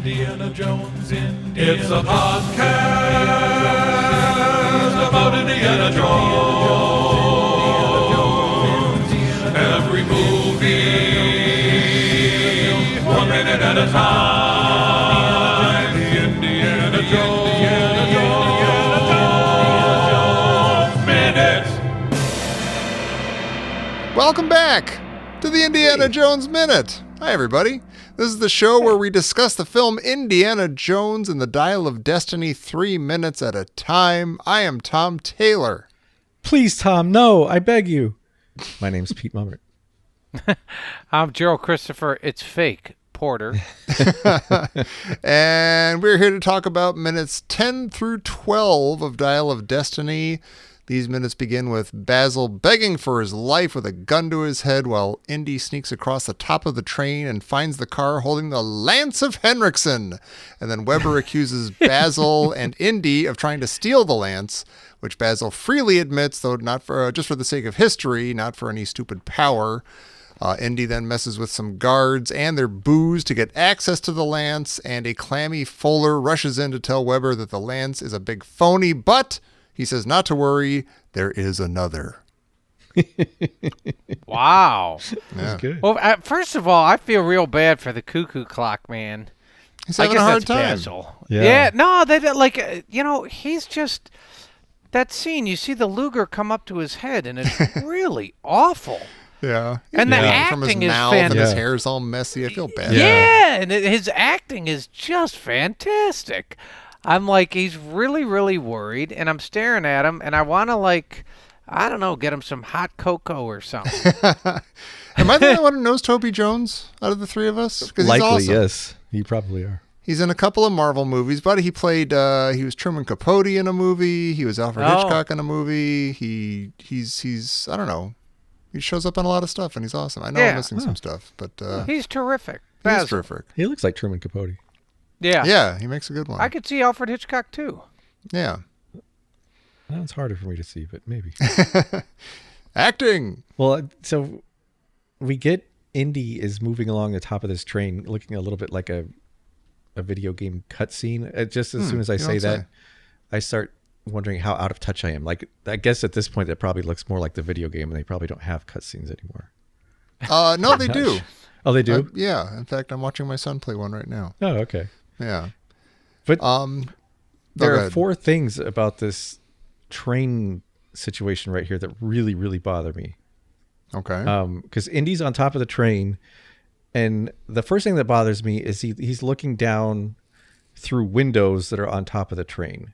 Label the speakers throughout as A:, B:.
A: Indiana Jones, It's a podcast about Indiana Jones. Every movie, 1 minute at a time. Indiana Jones Minute.
B: Welcome back to the Indiana Jones Minute. Hi, everybody. This is the show where we discuss the film Indiana Jones and the Dial of Destiny 3 minutes at a time. I am Tom Taylor.
C: Please, Tom, no, I beg you. My name's Pete Mummert.
D: I'm Gerald Christopher. It's fake. Porter.
B: And we're here to talk about minutes 10 through 12 of Dial of Destiny. These minutes begin with Basil begging for his life with a gun to his head while Indy sneaks across the top of the train and finds the car holding the Lance of Henriksen. And then Weber accuses Basil and Indy of trying to steal the lance, which Basil freely admits, though not for just for the sake of history, not for any stupid power. Indy then messes with some guards and their booze to get access to the lance, and a clammy Fuller rushes in to tell Weber that the lance is a big phony, but he says not to worry, there is another.
D: Wow.
B: Yeah.
C: Good.
D: Well, first of all, I feel real bad for the Cuckoo Clock Man.
B: He's having a hard time.
D: Basil.
C: Yeah.
D: No, they like he's just that scene. You see the Luger come up to his head, and it's really awful.
B: Yeah.
D: And the
B: From his
D: acting is
B: mouth and his
D: fantastic.
B: hair's all messy. I feel bad.
D: Yeah, and his acting is just fantastic. I'm like, he's really, really worried, and I'm staring at him, and I want to, I don't know, get him some hot cocoa or something.
B: Am I the only one who knows Toby Jones out of the three of us? 'Cause he's
C: Likely,
B: awesome.
C: yes. You probably are.
B: He's in a couple of Marvel movies, but he played, he was Truman Capote in a movie. He was Alfred Hitchcock in a movie. He's, I don't know. He shows up on a lot of stuff, and he's awesome. I know I'm missing some stuff, but
D: He's terrific.
B: he's
D: Basil.
B: terrific.
C: He looks like Truman Capote.
D: Yeah.
B: Yeah, he makes a good one.
D: I could see Alfred Hitchcock, too.
B: Yeah.
C: That one's harder for me to see, but maybe.
B: Acting.
C: Well, so we get Indy is moving along the top of this train, looking a little bit like a video game cutscene. Just as soon as I
B: you
C: say
B: don't
C: that,
B: say.
C: I start wondering how out of touch I am. Like, I guess at this point, it probably looks more like the video game, and they probably don't have cutscenes anymore.
B: No, they do.
C: Oh, they do?
B: Yeah. In fact, I'm watching my son play one right now.
C: Oh, okay.
B: Yeah.
C: But
B: Go
C: there are
B: ahead.
C: 4 things about this train situation right here that really, really bother me.
B: Okay.
C: Because Indy's on top of the train, and the first thing that bothers me is he's looking down through windows that are on top of the train,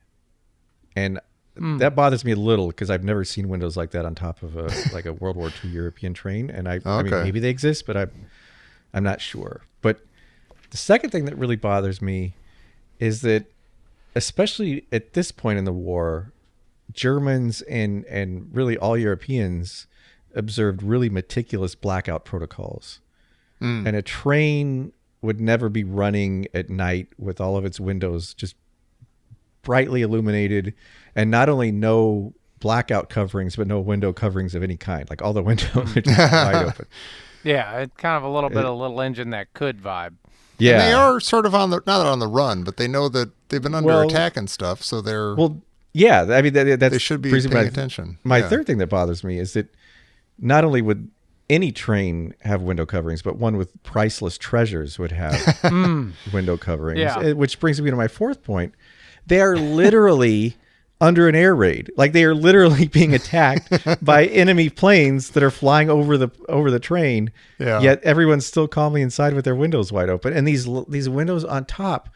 C: and that bothers me a little because I've never seen windows like that on top of a like a World War II European train, and I mean
B: Okay.
C: maybe they exist, but I'm not sure. But the second thing that really bothers me is that, especially at this point in the war, Germans and really all Europeans observed really meticulous blackout protocols. And a train would never be running at night with all of its windows just brightly illuminated, and not only no blackout coverings, but no window coverings of any kind. Like all the windows are just wide open.
D: Yeah, it's kind of a little bit of little engine that could vibe.
C: Yeah.
B: And they are sort of not on the run, but they know that they've been under
C: Well-
B: attack and stuff, so they're
C: Well, yeah. I mean, that's
B: they should be
C: brings me
B: paying
C: my-
B: attention.
C: My
B: Yeah.
C: third thing that bothers me is that not only would any train have window coverings, but one with priceless treasures would have window coverings.
D: Yeah.
C: Which brings me to my fourth point. They are literally under an air raid. Like, they are literally being attacked by enemy planes that are flying over the train.
B: Yeah.
C: Yet everyone's still calmly inside with their windows wide open. And these windows on top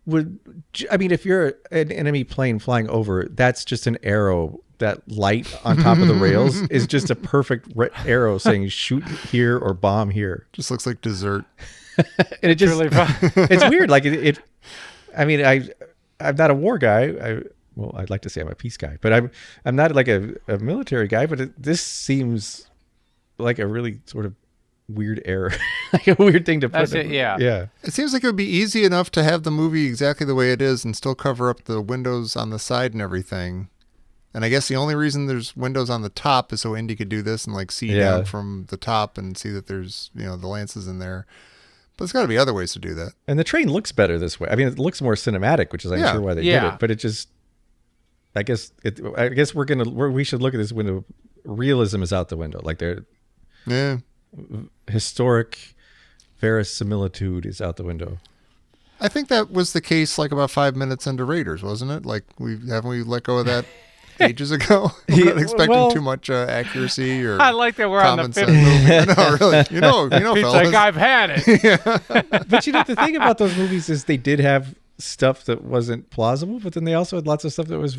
C: if you're an enemy plane flying over, that's just an arrow. That light on top of the rails is just a perfect arrow saying shoot here or bomb here.
B: Just looks like dessert.
C: And it just,
D: Really fun.
C: it's weird. Like I'm not a war guy. I'd like to say I'm a peace guy, but I'm not like a military guy, but this seems like a really sort of weird error, like a weird thing to put.
D: That's it, yeah.
C: Yeah.
B: It seems like it would be easy enough to have the movie exactly the way it is and still cover up the windows on the side and everything. And I guess the only reason there's windows on the top is so Indy could do this and see down from the top and see that there's, the lances in there. There's got to be other ways to do that.
C: And the train looks better this way. I mean, it looks more cinematic, which is I'm sure why they did it. But it just, I guess we should look at this window. Realism is out the window. Like historic verisimilitude is out the window.
B: I think that was the case like about 5 minutes into Raiders, wasn't it? Like haven't we let go of that ages ago? We're not expecting too much accuracy or
D: I like that we're on the
B: common sense.
D: fifth movie.
B: No, really. You know,
D: Pete's
B: fellas.
D: like, I've had it.
C: But the thing about those movies is they did have stuff that wasn't plausible, but then they also had lots of stuff that was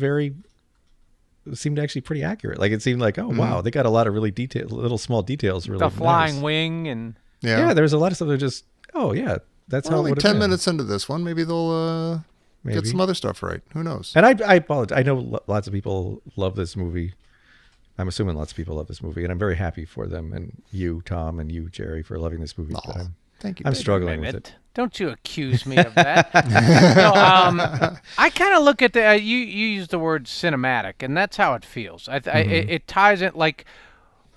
C: seemed actually pretty accurate. Like it seemed like, oh wow, they got a lot of really little small details. Really,
D: the flying
C: nice.
D: wing and
C: yeah, there was a lot of stuff that just, oh yeah, that's how it
B: only
C: would have
B: 10
C: been.
B: minutes into this one. Maybe they'll get some other stuff right. Who knows?
C: And I apologize. I know lots of people love this movie. I'm assuming lots of people love this movie, and I'm very happy for them, and you, Tom, and you, Jerry, for loving this movie. But
B: Thank you.
C: I'm
B: baby.
C: struggling with it.
D: Don't you accuse me of that. No, I kind of look at you use the word cinematic, and that's how it feels. It ties in like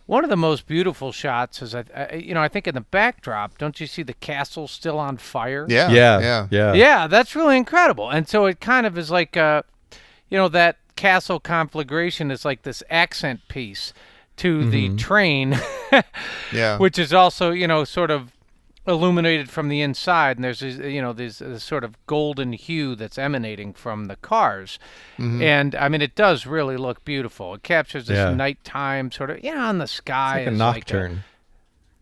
D: one of the most beautiful shots is I think in the backdrop, don't you see the castle still on fire?
B: Yeah.
D: Yeah, that's really incredible. And so it kind of is like that castle conflagration is like this accent piece to the train, which is also sort of illuminated from the inside, and there's this sort of golden hue that's emanating from the cars, and I mean it does really look beautiful. It captures this nighttime sort of on the sky.
C: It's like a nocturne.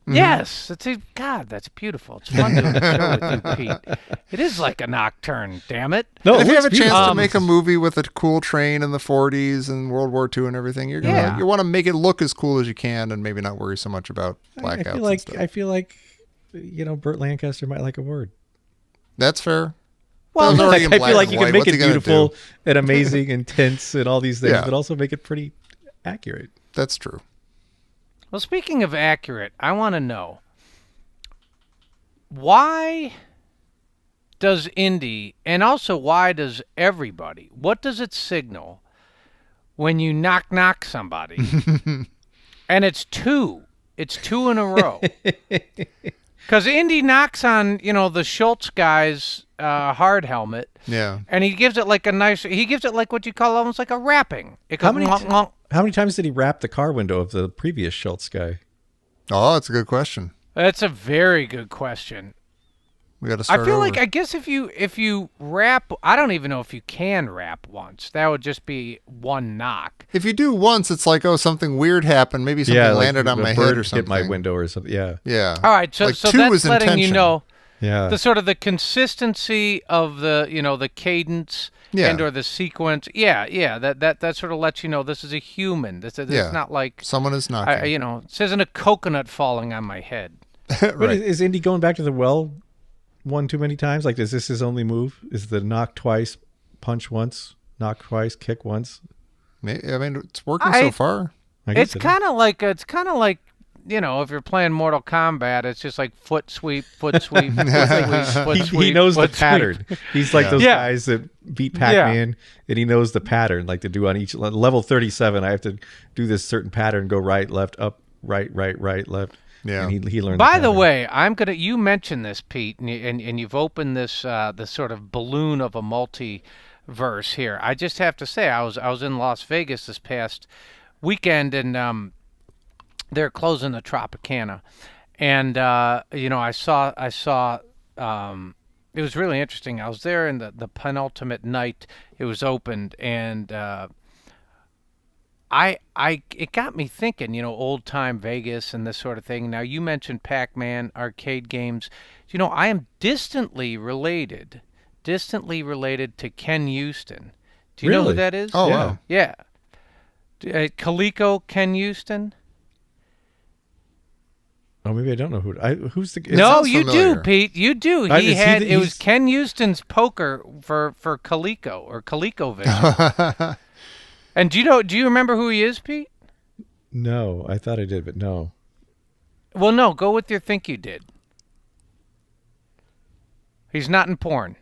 D: Yes, God, that's beautiful. It's fun doing a show with you, Pete. It is like a nocturne, damn it.
C: No,
B: And if you have a
C: beautiful.
B: chance to make a movie with a cool train in the 40s and World War II and everything, you want to make it look as cool as you can and maybe not worry so much about blackouts and stuff.
C: I feel like Burt Lancaster might like a word.
B: That's fair.
D: Well,
B: That was already in
C: I
B: black
C: feel like
B: and
C: you
B: white.
C: can make
B: What's he
C: it
B: gonna
C: beautiful
B: do?
C: and amazing and tense and all these things,
B: Yeah.
C: but also make it pretty accurate.
B: That's true.
D: Well, speaking of accurate, I want to know, why does Indy, and also why does everybody, what does it signal when you knock somebody? And it's two in a row. Because Indy knocks on, the Schultz guy's hard helmet.
B: Yeah.
D: And he gives it like what you call almost like a wrapping. It goes
C: How many
D: ngonk, ngonk.
C: How many times did he wrap the car window of the previous Schultz guy?
B: Oh, that's a good question.
D: That's a very good question.
B: We got to start
D: I feel
B: over.
D: like I guess if you wrap, I don't even know if you can wrap once. That would just be one knock.
B: If you do once, it's like, oh, something weird happened. Maybe something landed on my head or something.
C: Hit my window or something. Yeah.
B: Yeah.
D: All right, so
B: Like
D: so
B: two
D: that's
B: was
D: letting you
B: intention.
D: know
C: Yeah.
D: the sort of the consistency of the cadence and or the sequence. Yeah. That sort of lets you know this is a human. This is not like
B: Someone is knocking.
D: this isn't a coconut falling on my head.
C: But
B: Right.
C: is Indy going back to the well one too many times? Like, is this his only move? Is the knock twice, punch once, knock twice, kick once?
B: I mean, it's working so far.
C: I guess
D: It's kind of like if you're playing Mortal Kombat, it's just like foot sweep, foot sweep, foot sweep, foot sweep.
C: He knows the
D: foot sweep.
C: pattern. He's like those
D: Yeah.
C: guys that beat Pac Man, and he knows the pattern. Like to do on each level 37, I have to do this certain pattern: go right, left, up, right, left.
B: Yeah.
C: And he learned.
D: By the
C: pattern.
D: way, you mentioned this, Pete, and you've opened this this sort of balloon of a multiverse here. I just have to say, I was in Las Vegas this past weekend, and they're closing the Tropicana, and I saw. It was really interesting. I was there in the penultimate night it was opened, and it got me thinking, old time Vegas and this sort of thing. Now you mentioned Pac Man, arcade games. I am distantly related to Ken Houston. Do you know who
C: Really?
D: that is?
B: Oh,
C: Yeah.
B: wow.
D: Yeah. Coleco Ken Houston?
C: Oh, maybe I don't know who's the.
D: No,
B: sounds
D: you
B: familiar.
D: do, Pete. You do.
C: Is he
D: It was
C: he's-
D: Ken Houston's poker for Coleco or ColecoVision. And do you remember who he is, Pete?
C: No, I thought I did, but no.
D: Well, no, go with your think you did. He's not in porn.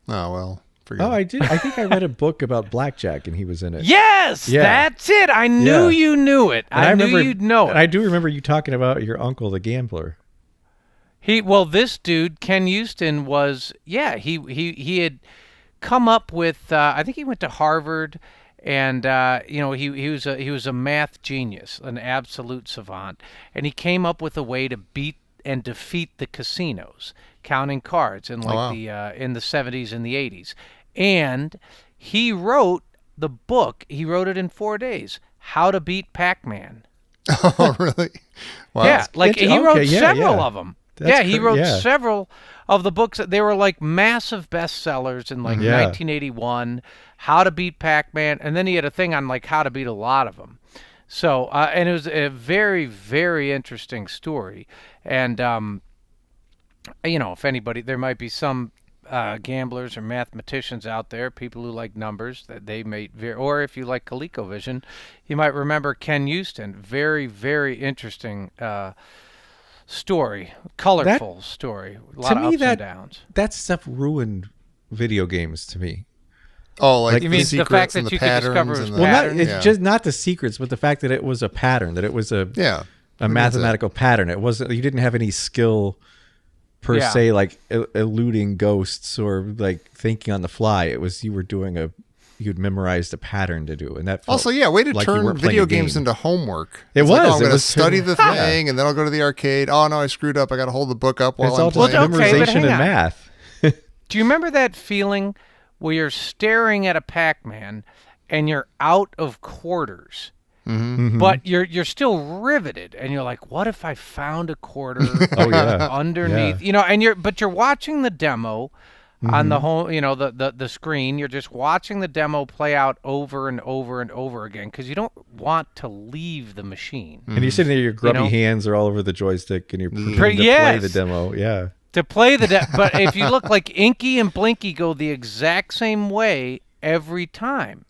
B: Oh, well. Forget
C: Oh,
B: it.
C: I did. I think I read a book about blackjack, and he was in it.
D: Yes,
C: Yeah.
D: that's it. I knew
C: Yeah.
D: you knew it.
C: And
D: I knew
C: remember,
D: you'd know it.
C: And I do remember you talking about your uncle, the gambler.
D: This dude, Ken Houston, he had come up with. I think he went to Harvard, and he was a math genius, an absolute savant, and he came up with a way to beat and defeat the casinos, counting cards in in the 70s and the 80s, and he wrote the book. He wrote it in 4 days. How to Beat Pac Man.
B: Oh, really? Wow.
D: Yeah, like he wrote several
C: yeah.
D: of them.
C: That's
D: He wrote
C: yeah.
D: several of the books. They were like massive bestsellers in like 1981. How to Beat Pac Man, and then he had a thing on like how to beat a lot of them. So, and it was a very, very interesting story. And if anybody, there might be some gamblers or mathematicians out there, people who like numbers, that they may, or if you like ColecoVision, you might remember Ken Houston. Very, very interesting story, colorful story. A lot of ups and downs.
C: That stuff ruined video games to me.
B: Oh, like
D: you mean the fact that you could discover his pattern?
C: It's just not the secrets, but the fact that it was a pattern, that it was a mathematical pattern. It wasn't. You didn't have any skill per se, like eluding ghosts or like thinking on the fly. It was you'd memorized a pattern to do, and that felt
B: also way to
C: like you
B: turn
C: weren't playing
B: video
C: a game.
B: games into homework.
C: It
B: Like,
C: was.
B: I'm going to
C: was
B: study the thing, and then I'll go to the arcade. Oh no, I screwed up. I got to hold the book up while
C: It's
B: I'm
C: all
B: playing.
C: just memorization
D: hang
C: and
D: on.
C: math.
D: Do you remember that feeling where you're staring at a Pac-Man and you're out of quarters, but you're still riveted, and you're like, what if I found a quarter underneath?
C: Yeah.
D: And you're watching the demo on the home, the screen. You're just watching the demo play out over and over and over again because you don't want to leave the machine.
C: And you're sitting there, your grubby hands are all over the joystick, and you're pretending to play the demo. Yeah.
D: To play but if you look, like Inky and Blinky go the exact same way every time.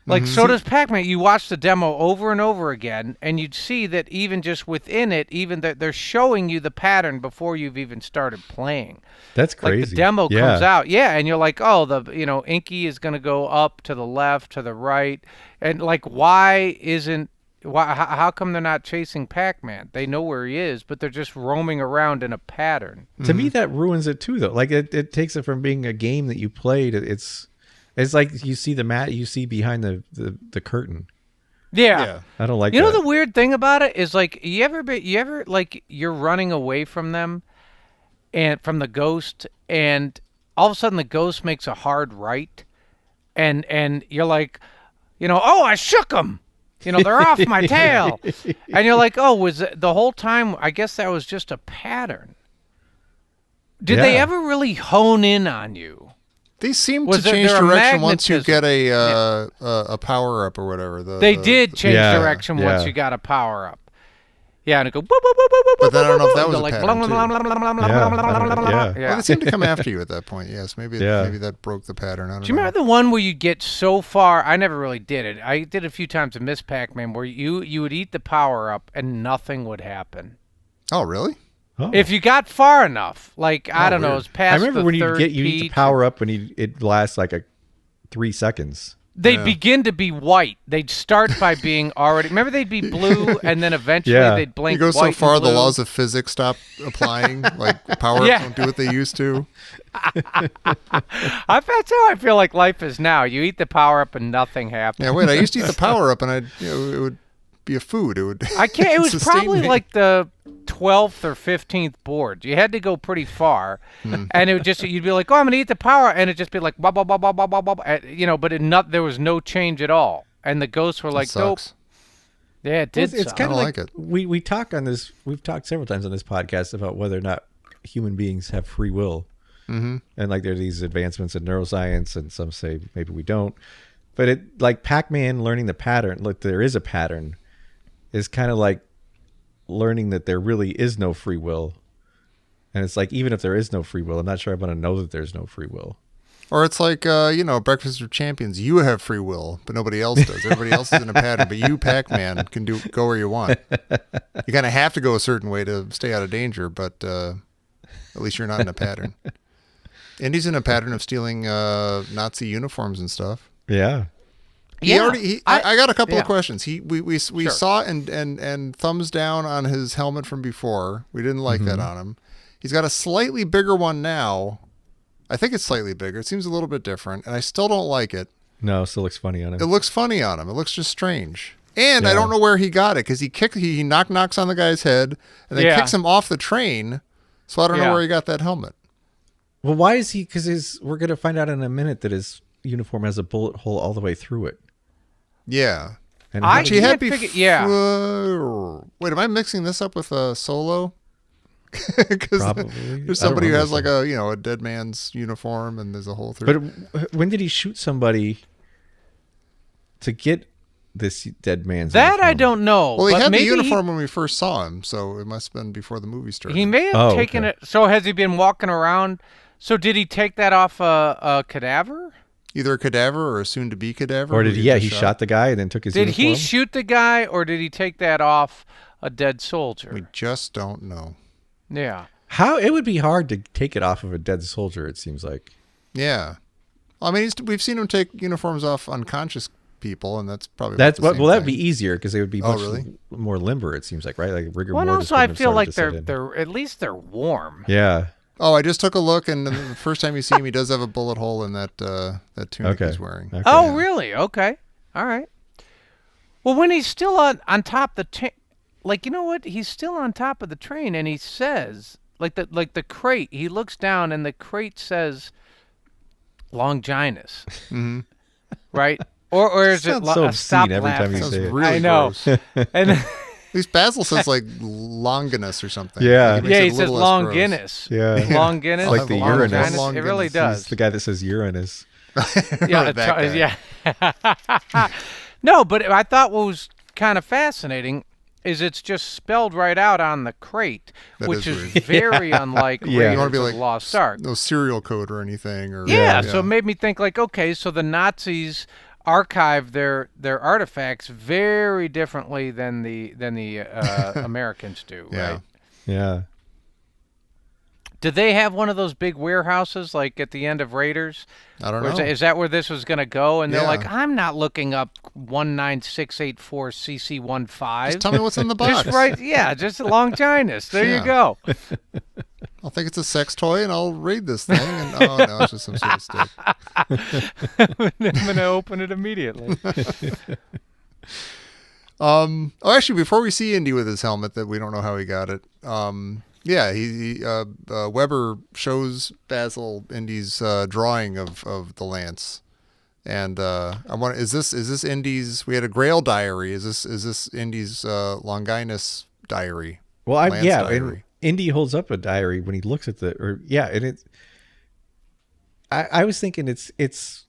D: Like, so does Pac-Man. You watch the demo over and over again, and you'd see that even just within it, even that they're showing you the pattern before you've even started playing.
C: That's crazy.
D: Like the demo comes out, and you're like, oh, Inky is going to go up to the left, to the right, and like, how come they're not chasing Pac-Man? They know where he is, but they're just roaming around in a pattern.
C: To me, that ruins it too, though. Like it takes it from being a game that you played. It's like you see you see behind the curtain.
D: Yeah.
C: I don't like.
D: You know the weird thing about it is, like, you ever like you're running away from them, and from the ghost, and all of a sudden the ghost makes a hard right, and you're like, oh, I shook them. They're off my tail. And you're like, oh, was it the whole time? I guess that was just a pattern. Did they ever really hone in on you?
B: They seem to change direction once you get a power up or whatever.
D: They did change direction once you got a power up. Yeah, and it go.
B: But then I don't know if that was a
D: like,
B: pattern too.
C: Yeah.
B: Well, they seem to come after you at that point. Yes, maybe that broke the pattern. I don't know.
D: Do you remember the one where you get so far? I never really did it. I did it a few times in Miss Pac-Man, where you would eat the power up and nothing would happen.
B: Oh, really?
C: Oh.
D: If you got far enough, like I don't know, it was past.
C: I remember
D: the
C: when
D: third
C: you eat the power up, and it lasts like 3 seconds.
D: They'd begin to be white. They'd start by being already. Remember, they'd be blue, and then eventually they'd blink.
B: You go so
D: white
B: far,
D: and
B: the
D: blue.
B: laws of physics stop applying. Like power ups don't do what they used to.
D: That's how I feel like life is now. You eat the power up, and nothing happens.
B: Yeah, wait. I used to eat the power up, and it would be a food. It would.
D: I can't. It was
B: sustain
D: probably
B: me.
D: like the 12th or 15th board. You had to go pretty far, and it would just you'd be like, "Oh, I'm gonna eat the power," and it'd just be like, "Blah blah blah blah blah blah blah," but there was no change at all, and the ghosts were like, "Dope." Yeah, it did.
C: It's kind of
B: like
C: like
B: it.
C: we talk on this. We've talked several times on this podcast about whether or not human beings have free will, and like there are these advancements in neuroscience, and some say maybe we don't. But it like Pac-Man learning the pattern. Look, there is a pattern. Is kind of like learning that there really is no free will. And it's like, even if there is no free will, I'm not sure I want to know that there's no free will.
B: Or it's like, Breakfast with Champions. You have free will, but nobody else does. Everybody else is in a pattern, but you, Pac-Man, can go where you want. You kind of have to go a certain way to stay out of danger, but at least you're not in a pattern. Indy's in a pattern of stealing Nazi uniforms and stuff.
C: Yeah.
D: Yeah,
B: I got a couple
D: yeah.
B: of questions. We
D: Sure.
B: saw and thumbs down on his helmet from before. We didn't like that on him. He's got a slightly bigger one now. I think it's slightly bigger. It seems a little bit different, and I still don't like it.
C: No, still looks funny on
B: It
C: him.
B: looks funny on him. It looks just strange. And I
C: Yeah.
B: don't know where he got it because he knocks on the guy's head and then
D: Yeah.
B: kicks him off the train. So I don't know
D: Yeah.
B: where he got that helmet.
C: Well, why is he? Because we're going to find out in a minute that his uniform has a bullet hole all the way through it.
B: Yeah.
C: And
D: I-
C: how
B: Which
C: did
B: he
C: he-
B: had
D: can't
B: before.
D: figure-
B: Wait, am I mixing this up with Solo? Because
C: Probably.
B: there's
C: I don't
B: somebody who has
C: remember
B: like a dead man's uniform, and there's a hole through.
C: But when did he shoot somebody to get this dead man's
D: That
C: uniform?
D: I don't know.
B: well, he
D: but
B: had the
D: maybe
B: uniform when we first saw him, so it must have been before the movie started.
D: He may have
C: Oh,
D: taken
C: okay.
D: it. So has he been walking around? So did he take that off a cadaver?
B: Either a cadaver or a soon-to-be cadaver.
C: Or
B: who
C: did he? Yeah,
B: just
C: he
B: shot.
C: shot the guy and then took his
D: Did
C: uniform.
D: he shoot the guy, or did he take that off a dead soldier?
B: We just don't know.
D: Yeah.
C: How it would be hard to take it off of a dead soldier. It seems like.
B: Yeah. I mean, we've seen him take uniforms off unconscious people, and that's probably
C: That's
B: about
C: what.
B: the
C: Well,
B: same
C: that'd be
B: thing.
C: easier because they would be
B: Oh,
C: much
B: really?
C: more limber. It seems like, right? Like rigor
D: Well, and
C: mortis.
D: also I
C: wouldn't have
D: feel
C: started
D: like
C: to set in.
D: they're at least they're warm.
C: Yeah.
B: Oh, I just took a look, and the first time you see him, he does have a bullet hole in that tunic
C: Okay.
B: he's wearing.
C: Okay.
D: Oh, really? Okay. All right. Well, when he's still on top of the like, you know what? He's still on top of the train, and he says, like the crate. He looks down, and the crate says, "Longinus,"
B: Mhm.
D: right? Or is it
C: Sounds so
D: stop
C: obscene every time you
D: laughing?
B: Sounds
C: say it.
B: really
D: I know.
B: gross.
D: And
B: At least Basil says like Longinus or something.
C: Yeah.
B: Like, it makes
D: yeah,
B: it
D: he
B: a
D: says
B: little less gross.
D: Longinus.
C: Yeah.
D: Longinus.
B: I'll
C: Like
B: have
C: the
B: a
C: Uranus.
B: Longinus.
D: It really
C: He's
D: does.
C: the guy that says Uranus.
D: Yeah,
B: That guy.
D: yeah. No, but I thought what was kind of fascinating is it's just spelled right out on the crate,
B: That
D: which
B: is
D: is
B: weird.
D: very unlike
C: Yeah.
D: Raiders
C: You
B: wanna be
D: of
B: like,
D: the Lost Ark.
B: No serial code or anything. Or
D: Yeah, so it made me think like, okay, so the Nazis archived their artifacts very differently than the Americans do,
B: Yeah.
D: right?
C: Yeah.
D: Did they have one of those big warehouses like at the end of Raiders?
B: I don't
D: Or
B: know.
D: is that where this was going to go? And they're
B: Yeah.
D: like, I'm not looking up 19684 CC15.
B: Just tell me what's in the box.
D: Just right, yeah, just a Longinus. There
B: Yeah.
D: you go.
B: I'll think it's a sex toy, and I'll raid this thing. And oh no, it's just some sort of stick.
D: I'm gonna open it immediately.
B: Oh, actually, before we see Indy with his helmet, that we don't know how he got it. Yeah, Weber shows Basil Indy's drawing of the lance, and I want is this Indy's? We had a Grail diary. Is this Indy's Longinus diary?
C: Well,
B: Lance
C: and
B: diary.
C: Indy holds up a diary when he looks at and it's. I was thinking it's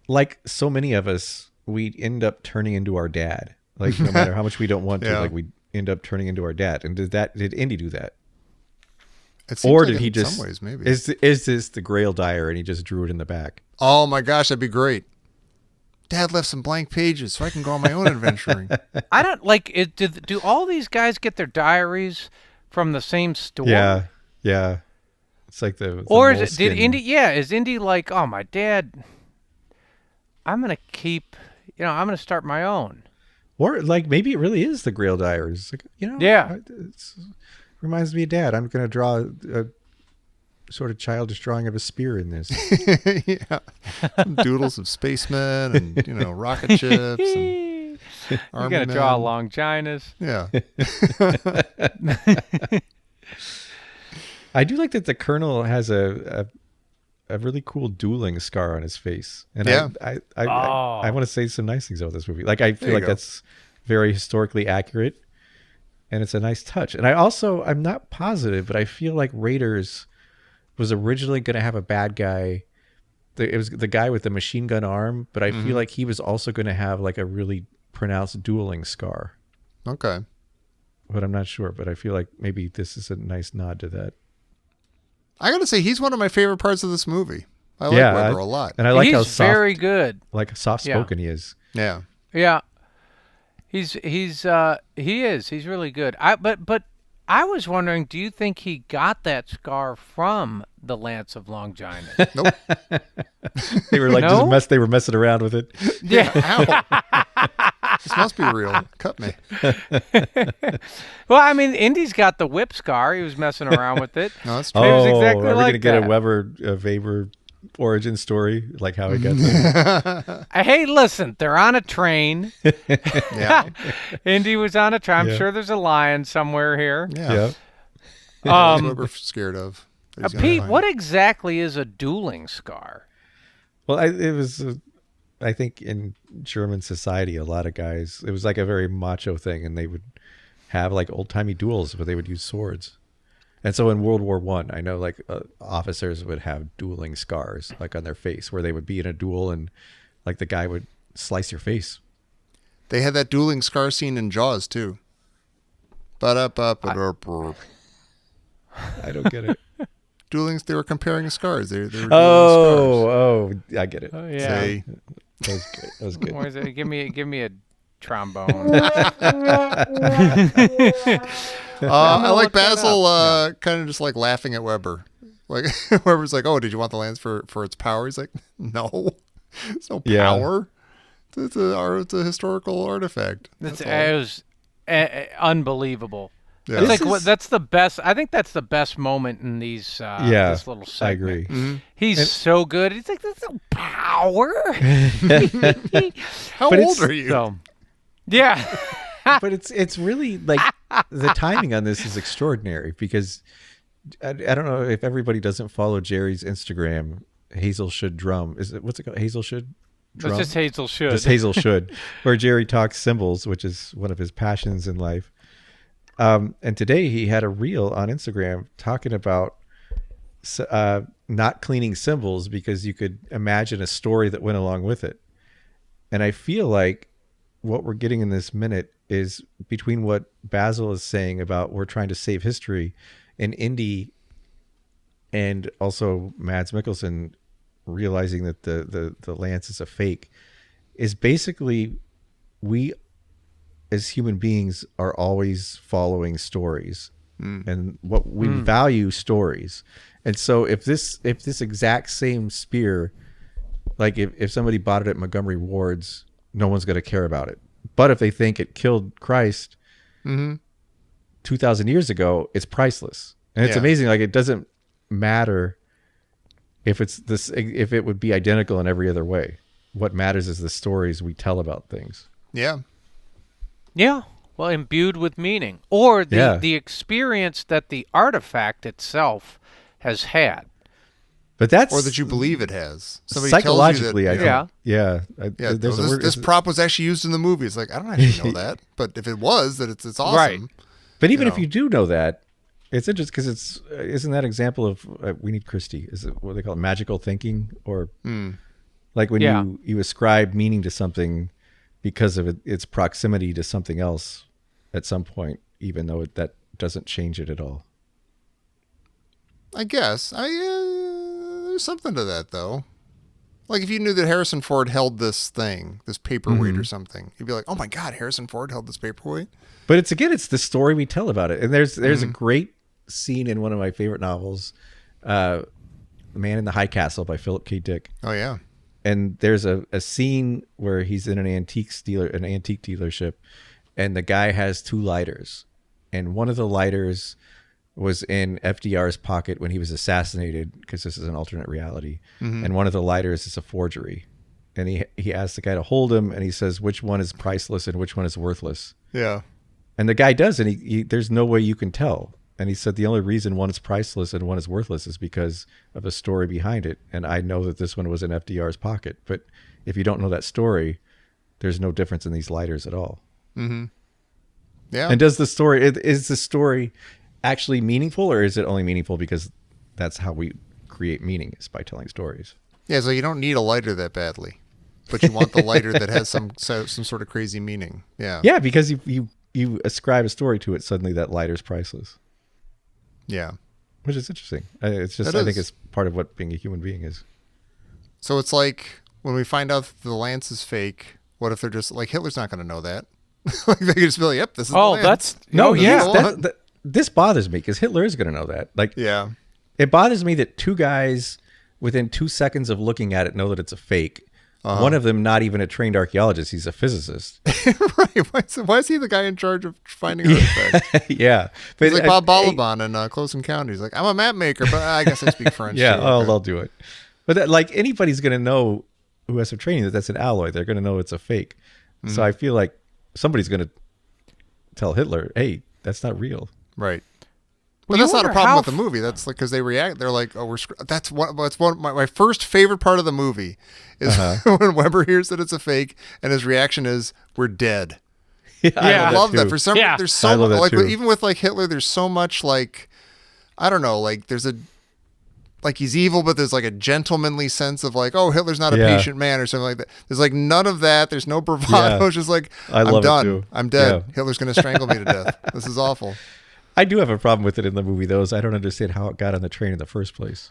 C: like so many of us, we end up turning into our dad. Like no matter how much we don't want to,
B: Yeah.
C: like we end up turning into our dad. And did Indy do that?
B: It seems
C: Or
B: like
C: did he
B: in
C: just
B: some ways maybe?
C: is this the Grail diary and he just drew it in the back?
B: Oh my gosh, that'd be great. Dad left some blank pages so I can go on my own adventuring.
D: I don't like it. Do all these guys get their diaries from the same store?
C: Yeah. It's like the
D: Or did
C: moleskin.
D: Indy? Yeah, is Indy like, oh, my dad? I'm gonna keep. I'm gonna start my own.
C: Or like maybe it really is the Grail diaries. Like,
D: Yeah.
C: it reminds me of Dad. I'm going to draw a sort of childish drawing of a spear in this.
B: Yeah, some doodles of spacemen and rocket ships. And
D: You're
B: army
D: gonna draw a
B: men.
D: Longinus.
B: Yeah,
C: I do like that the Colonel has a really cool dueling scar on his face, and
B: Yeah.
C: I want to say some nice things about this movie. Like I
B: There
C: feel
B: you
C: like
B: go.
C: that's very historically accurate, and it's a nice touch. And I'm not positive, but I feel like Raiders was originally going to have a bad guy. It was the guy with the machine gun arm, but I
B: Mm-hmm.
C: feel like he was also going to have like a really pronounced dueling scar.
B: okay.
C: But I'm not sure. But I feel like maybe this is a nice nod to that.
B: I gotta say, he's one of my favorite parts of this movie. I like
C: Yeah,
B: Weber a lot.
C: And I like
D: He's
C: how soft,
D: very good.
C: like soft spoken he is.
B: Yeah,
D: Yeah, he is. He's really good. But I was wondering, do you think he got that scar from the lance of Longinus.
B: Nope.
C: They were like
D: No?
C: they were messing around with it.
D: Yeah.
B: Ow. This must be real. Cut me.
D: Well, I mean, Indy's got the whip scar. He was messing around with it.
B: No, that's true.
D: It was exactly
C: are we
D: like
C: gonna get
D: that.
C: a Weber origin story, like how he got there?
D: Hey, listen, they're on a train.
B: Yeah.
D: Indy was on a train. I'm
C: Yeah.
D: sure there's a lion somewhere here.
B: Yeah.
C: Yeah.
B: That's what we're scared of. that he's gonna
D: Pete,
B: find.
D: what exactly is a dueling scar?
C: Well, it was. I think in German society, a lot of guys, it was like a very macho thing, and they would have like old timey duels where they would use swords. And so in World War I know like officers would have dueling scars like on their face where they would be in a duel and like the guy would slice your face.
B: They had that dueling scar scene in Jaws too. Ba-da-ba-ba-da-ba.
C: I don't get it.
B: Dueling, they were comparing scars. They were dueling scars.
C: Oh, I get it.
D: Oh, yeah.
B: See?
C: That was good. That was good.
D: What is it? Give me a trombone.
B: I like
D: look that
B: Basil kind of just like laughing at Weber. Like Weber's like, "Oh, did you want the lance for its power?" He's like, "No, it's no
C: Yeah.
B: power. It's a historical artifact."
D: It
B: That's all.
D: was unbelievable.
B: Yeah.
D: It's like
C: This is-
D: that's the best. I think that's the best moment in these.
C: Yeah,
D: this little
C: I
D: segment.
C: agree.
D: He's so good. He's like, "There's no power."
B: How
C: But
B: old
C: it's-
B: are you?
D: So, yeah.
C: But it's really like the timing on this is extraordinary because I don't know if everybody doesn't follow Jerry's Instagram. Hazel should drum. What's it called? Hazel should drum.
D: It's just Hazel should.
C: Just Hazel should, where Jerry talks symbols, which is one of his passions in life. And today he had a reel on Instagram talking about not cleaning symbols because you could imagine a story that went along with it. And I feel like what we're getting in this minute is between what Basil is saying about we're trying to save history and Indy and also Mads Mikkelsen realizing that the lance is a fake is basically we as human beings are always following stories and what we value stories. And so if this exact same spear, like if somebody bought it at Montgomery Ward's, no one's going to care about it. But if they think it killed Christ 2,000 years ago, it's priceless. And it's
B: Yeah.
C: amazing. Like it doesn't matter if if it would be identical in every other way. What matters is the stories we tell about things.
B: Yeah.
D: Yeah. Well, imbued with meaning, or the experience that the artifact itself has had.
C: But that's
B: Or that you believe it has. Somebody tells you
C: psychologically,
B: that,
C: I think.
D: Yeah.
B: Yeah,
C: There's a word.
B: this prop was actually used in the movie. It's like, I don't actually know that. But if it was, that it's awesome.
D: Right.
C: But even
B: you
C: if
B: know.
C: you do know that, it's interesting because isn't that example of we need Christie? Is it what they call it, magical thinking, or like when
D: Yeah.
C: you ascribe meaning to something because of its proximity to something else at some point, even though that doesn't change it at all.
B: I guess. There's something to that, though. Like if you knew that Harrison Ford held this thing, this paperweight or something, you'd be like, "Oh my God, Harrison Ford held this paperweight."
C: But it's the story we tell about it. And there's a great scene in one of my favorite novels, The Man in the High Castle by Philip K. Dick.
B: Oh yeah.
C: And there's a scene where he's in an antique dealership, and the guy has two lighters, and one of the lighters was in FDR's pocket when he was assassinated, because this is an alternate reality, and one of the lighters is a forgery. And he asks the guy to hold him, and he says which one is priceless and which one is worthless.
B: Yeah.
C: And the guy does, and he there's no way you can tell. And he said the only reason one is priceless and one is worthless is because of a story behind it. And I know that this one was in FDR's pocket. But if you don't know that story, there's no difference in these lighters at all.
B: Yeah.
C: And is the story actually meaningful, or is it only meaningful because that's how we create meaning, is by telling stories?
B: Yeah, so you don't need a lighter that badly, but you want the lighter that has some sort of crazy meaning. Yeah.
C: Yeah, because you ascribe a story to it, suddenly that lighter's priceless.
B: Yeah.
C: Which is interesting. It's just,
B: That
C: I think
B: is.
C: it's part of what being a human being is.
B: So it's like when we find out that the lance is fake, what if they're just like, Hitler's not going to know that? Like they could just be like, "Yep, this is the
D: Oh,
B: lance."
D: that's
C: No,
B: yeah.
C: this bothers me because Hitler is going to know that. Like,
B: Yeah.
C: It bothers me that two guys within 2 seconds of looking at it know that it's a fake. One of them not even a trained archaeologist; he's a physicist.
B: Right? Why is he the guy in charge of finding artifacts?
C: Yeah,
B: He's like Bob Balaban in Close Encounters. He's like, I'm a map maker, but I guess I speak French.
C: Yeah,
B: too.
C: oh,
B: Okay.
C: they'll do it. But anybody's going to know who has some training that that's an alloy. They're going to know it's a fake. So I feel like somebody's going to tell Hitler, "Hey, that's not real."
B: Right.
D: Well,
B: But that's
D: you
B: not a
D: wonder
B: problem
D: how
B: with the movie. That's like because they react. They're like, "Oh, that's one. My first favorite part of the movie is when Weber hears that it's a fake, and his reaction is, "We're dead." I love that. For some,
D: Yeah.
B: there's
C: I
B: so
C: love
B: much,
C: that
B: like
C: too.
B: even with like Hitler, there's so much like, I don't know, like there's like he's evil, but there's like a gentlemanly sense of like, oh, Hitler's not a
C: Yeah.
B: patient man or something like that. There's like none of that. There's no bravado.
C: Yeah.
B: It's just like,
C: I
B: I'm
C: love it
B: done.
C: too.
B: I'm dead.
C: Yeah.
B: Hitler's going to strangle me to death. This is awful.
C: I do have a problem with it in the movie, though. Is I don't understand how it got on the train in the first place.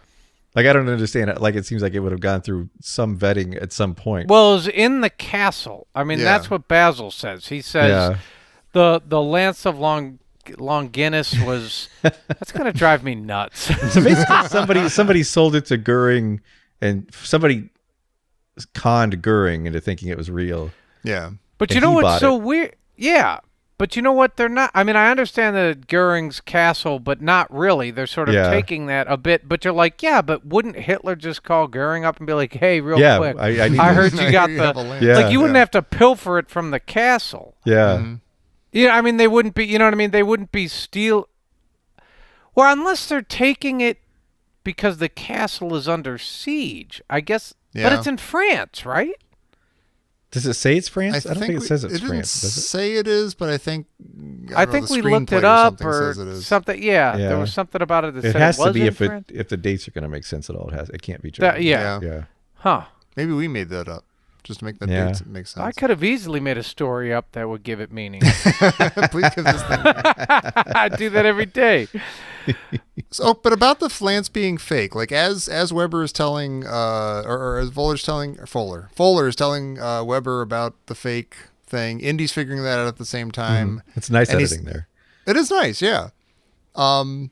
C: Like I don't understand it. Like it seems like it would have gone through some vetting at some point.
D: Well, it was in the castle. I mean,
B: Yeah.
D: that's what Basil says. He says the Lance of Longinus was. That's gonna drive me nuts.
C: So basically, somebody sold it to Goering, and somebody conned Goering into thinking it was real.
B: Yeah.
D: But
C: And
D: you know
C: he
D: what's
C: bought
D: so
C: it.
D: weird? Yeah. But you know what? They're not. I mean, I understand that Goering's castle, but not really. They're sort of
C: Yeah.
D: taking that a bit. But you're like, yeah, but wouldn't Hitler just call Goering up and be like, hey, real
C: Yeah,
D: quick,
C: I need
D: I
C: to-
D: heard you got
B: Here have a
D: the.
B: lance.
C: Yeah.
D: Like, you wouldn't have to pilfer it from the castle.
C: Yeah,
D: Yeah, I mean, they wouldn't be. You know what I mean? They wouldn't be steal. Well, unless they're taking it because the castle is under siege, I guess. But
B: Yeah.
D: it's in France, right?
C: does it say it's France? I don't think it says it's
B: didn't
C: France. Does it?
B: say it is, but I think
D: I
B: don't know,
D: think
B: the
D: we looked
B: screenplay
D: it
B: or
D: up
B: something
D: or
B: says it is.
D: something. Yeah,
C: Yeah.
D: there was something about it that
C: It
D: said
C: has
D: it was
C: to be
D: in
C: if
D: France.
C: the dates are going to make sense at all. It can't be German.
D: Yeah.
C: yeah.
D: Huh.
B: Maybe we made that up just to make the
C: Yeah.
B: dates make sense.
D: I could have easily made a story up that would give it meaning.
B: Please give this thing.
D: I do that every day.
B: So, but about the Lance being fake, like as Weber is telling, or as Fuller's telling, Fuller is telling Weber about the fake thing. Indy's figuring that out at the same time.
C: It's nice
B: And he's-
C: editing there.
B: It is nice, yeah. And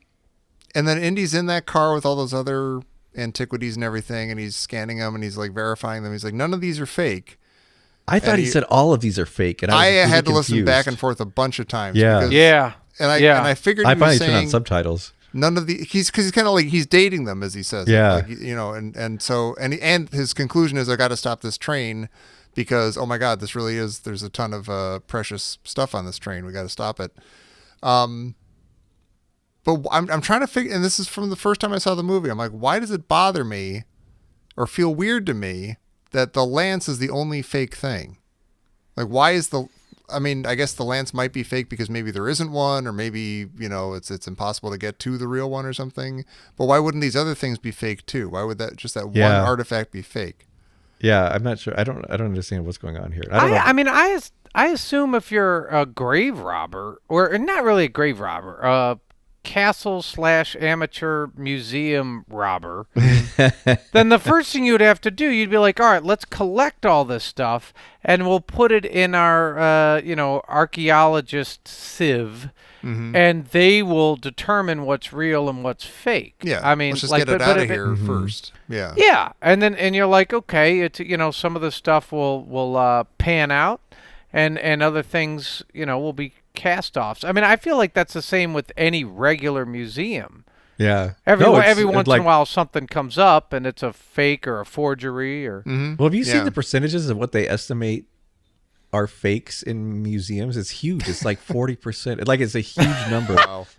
B: then Indy's in that car with all those other antiquities and everything, and he's scanning them and he's like verifying them. He's like, none of these are fake.
C: I thought he
B: he-
C: said all of these are fake, and
B: I
C: was really
B: had to listen
C: confused.
B: back and forth a bunch of times.
C: Yeah.
B: because-
D: Yeah.
B: And I
D: Yeah.
B: and I figured
C: I
B: he was
C: finally turned on
B: saying
C: subtitles.
B: none of the he's kind of like he's dating them as he says it.
C: Yeah.
B: Like, you know, and so and his conclusion is I got to stop this train because oh my god, this really is there's a ton of precious stuff on this train, we got to stop it. But I'm trying to figure, and this is from the first time I saw the movie, I'm like, why does it bother me or feel weird to me that the lance is the only fake thing? Like, why is I mean, I guess the lance might be fake because maybe there isn't one, or maybe, you know, it's impossible to get to the real one or something. But why wouldn't these other things be fake too? Why would that one
C: Yeah.
B: artifact be fake?
C: Yeah, I'm not sure. I don't understand what's going on here. I don't know.
D: I mean, I assume if you're a grave robber, or not really a grave robber, a castle/amateur museum robber, then the first thing you'd have to do, you'd be like, all right, let's collect all this stuff and we'll put it in our, archaeologist sieve, and they will determine what's real and what's fake.
B: Yeah.
D: I mean,
B: let's just
D: like,
B: get it
D: but
B: out of
D: if
B: here first. Yeah.
D: Yeah, and you're like, okay, it's some of the stuff will pan out, and other things will be cast-offs. I mean, I feel like that's the same with any regular museum.
C: yeah.
D: Every
C: No, it's-
D: every once
C: like,
D: in a while something comes up and it's a fake or a forgery or
C: Well, have you seen
B: Yeah.
C: the percentages of what they estimate are fakes in museums? It's huge. It's like 40%. Like it's a huge number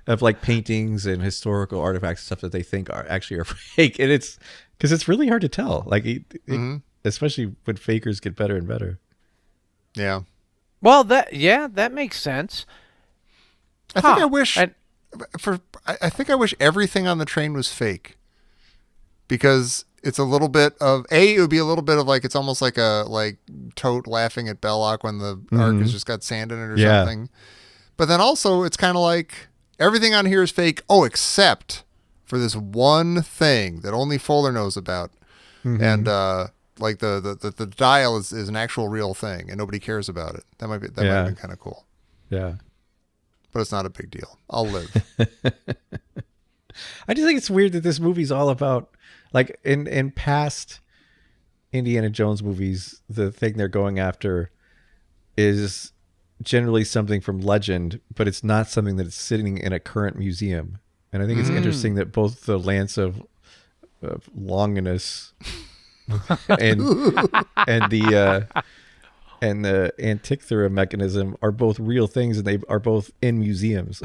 C: of like paintings and historical artifacts and stuff that they think are actually are fake, and it's because it's really hard to tell. Like, especially when fakers get better and better.
B: Yeah.
D: well, that makes sense.
B: I think
D: Huh.
B: I wish
D: And-
B: I think I wish everything on the train was fake, because it's a little bit of it would be a little bit of like it's almost like a Tote laughing at Belloc when the ark has just got sand in it or
C: Yeah.
B: something. But then also it's kind of like everything on here is fake. Oh, except for this one thing that only Fuller knows about, and like the dial is an actual real thing and nobody cares about it. That might
C: Yeah.
B: have been kind of cool.
C: Yeah.
B: But it's not a big deal. I'll live.
C: I just think it's weird that this movie's all about, like, in past Indiana Jones movies, the thing they're going after is generally something from legend, but it's not something that's sitting in a current museum. And I think it's interesting that both the Lance of Longinus and the Antikythera mechanism are both real things, and they are both in museums.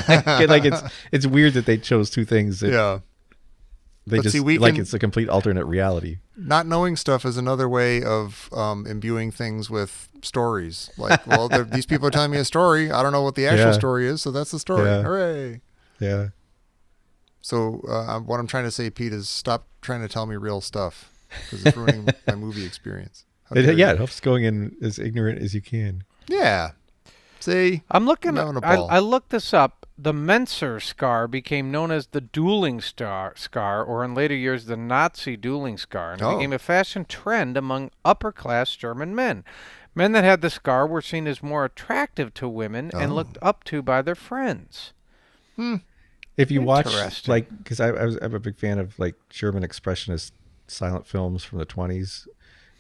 C: Like it's weird that they chose two things that they
B: But
C: just
B: see,
C: it's a complete alternate reality.
B: Not knowing stuff is another way of imbuing things with stories. Like, well, these people are telling me a story. I don't know what the actual story is, so that's the story.
C: Yeah.
B: Hooray.
C: Yeah.
B: So what I'm trying to say, Pete, is stop trying to tell me real stuff because it's ruining my movie experience.
C: It helps going in as ignorant as you can.
B: Yeah. See?
D: I'm looking
B: having a
D: at,
B: ball.
D: I looked this up. The Menser scar became known as the dueling scar, or in later years, the Nazi dueling scar, and it became a fashion trend among upper-class German men. Men that had the scar were seen as more attractive to women and looked up to by their friends.
C: If you watch,
D: Interesting.
C: like, because I'm a big fan of, like, German expressionist silent films from the 20s,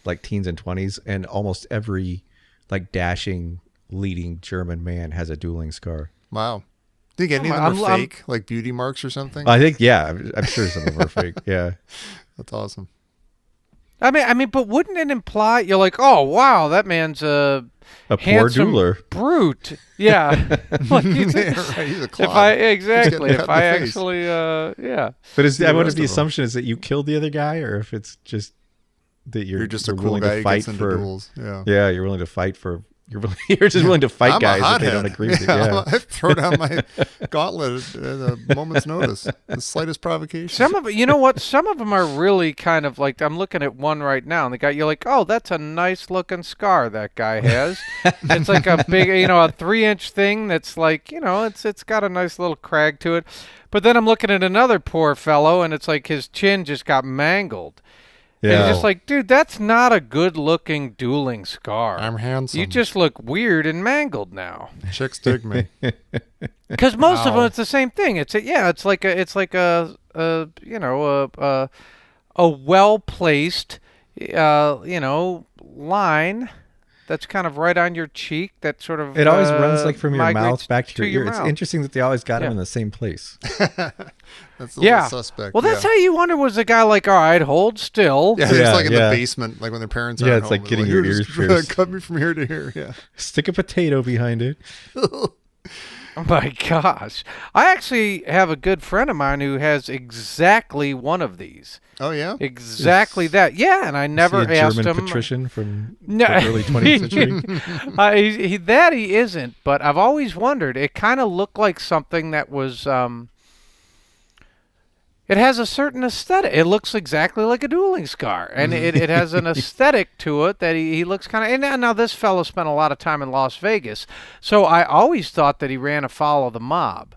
C: like teens and 20s, and almost every, like, dashing, leading German man has a dueling scar.
B: Wow. Think any of them are fake, like beauty marks or something?
C: I think, I'm sure some of them are fake. Yeah.
B: That's awesome.
D: I mean, but wouldn't it imply you're like, oh wow, that man's a
C: poor
D: handsome
C: dueler.
D: brute? Yeah, like he's
B: Yeah, right. He's a
D: if
B: clod.
D: I
B: He's getting
D: exactly,
B: cut
D: if
B: in the
D: I
B: face.
D: actually, yeah.
C: But
B: the
C: I wonder
B: rest
C: if the
B: of them.
C: assumption is that you killed the other guy, or if it's just that
B: You're just a
C: you're
B: cool
C: willing
B: guy
C: to
B: who
C: fight
B: gets into
C: for
B: duels. Yeah.
C: Yeah, you're willing to fight for. You're just willing to fight
B: I'm
C: guys
B: a
C: if they don't
B: hothead.
C: agree with you. Yeah.
B: I throw down my gauntlet at a moment's notice. The slightest provocation.
D: Some of it, you know what? Some of them are really kind of like, I'm looking at one right now, and the guy, you're like, oh, that's a nice looking scar that guy has. It's like a big, a 3-inch thing that's like, it's got a nice little crag to it. But then I'm looking at another poor fellow, and it's like his chin just got mangled. And
C: Yeah.
D: you're just like, dude, that's not a good-looking dueling scar.
B: I'm handsome.
D: You just look weird and mangled now.
B: Chicks dig me.
D: Because most of
B: Ow.
D: them, it's the same thing. It's like a well-placed, line that's kind of right on your cheek. That sort of
C: It always runs like from your
D: migrates
C: mouth back to your ear. It's
D: mouth.
C: interesting that they always got
D: Yeah.
C: him in the same place.
B: That's a
D: Yeah.
B: little suspect.
D: Well, that's
B: yeah.
D: how you wonder, was the guy like, all right, hold still.
B: Yeah, it's
C: Yeah,
B: like in
C: yeah.
B: the basement, like when their parents are
C: Yeah,
B: at
C: it's
B: home.
C: like
B: They're
C: getting
B: "Here,
C: your
B: just
C: ears pierced."
B: cut me from here to here. Yeah.
C: Stick a potato behind it.
D: Oh my gosh. I actually have a good friend of mine who has exactly one of these.
B: Oh yeah.
D: Exactly that. Yeah, and I never
C: Is he a
D: asked
C: German
D: him.
C: patrician from
D: No.
C: the early 20th century.
D: He isn't, but I've always wondered. It kind of looked like something that was. It has a certain aesthetic. It looks exactly like a dueling scar, and it has an aesthetic to it that he looks kind of. And now this fellow spent a lot of time in Las Vegas, so I always thought that he ran afoul of the mob.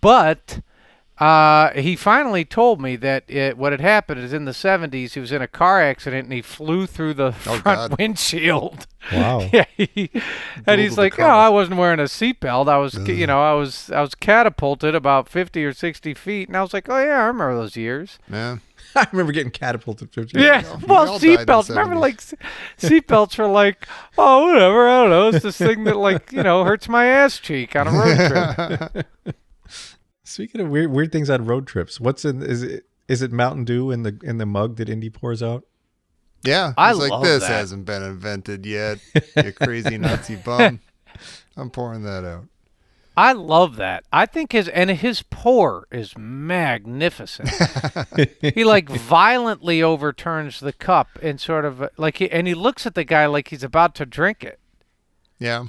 D: But he finally told me that what had happened is in the 70s he was in a car accident and he flew through the front
B: God.
D: windshield.
C: Wow.
D: Yeah, and he's
B: the
D: like,
B: car.
D: "Oh, I wasn't wearing a seatbelt. I was, I was catapulted about 50 or 60 feet." And I was like, "Oh yeah, I remember those years."
B: Yeah.
C: I remember getting catapulted 50
D: Yeah,
B: We
D: well,
B: all died in the
D: seatbelts. Remember,
B: 70s.
D: like seatbelts were like, oh, whatever. I don't know. It's this thing that like hurts my ass cheek on a road trip.
C: Speaking of weird things on road trips, is it Mountain Dew in the mug that Indy pours out?
B: Yeah.
D: I
B: He's like,
D: love
B: this
D: that.
B: hasn't been invented yet. You crazy Nazi bum. I'm pouring that out.
D: I love that. I think his pour is magnificent. He like violently overturns the cup and sort of and he looks at the guy like he's about to drink it.
B: Yeah.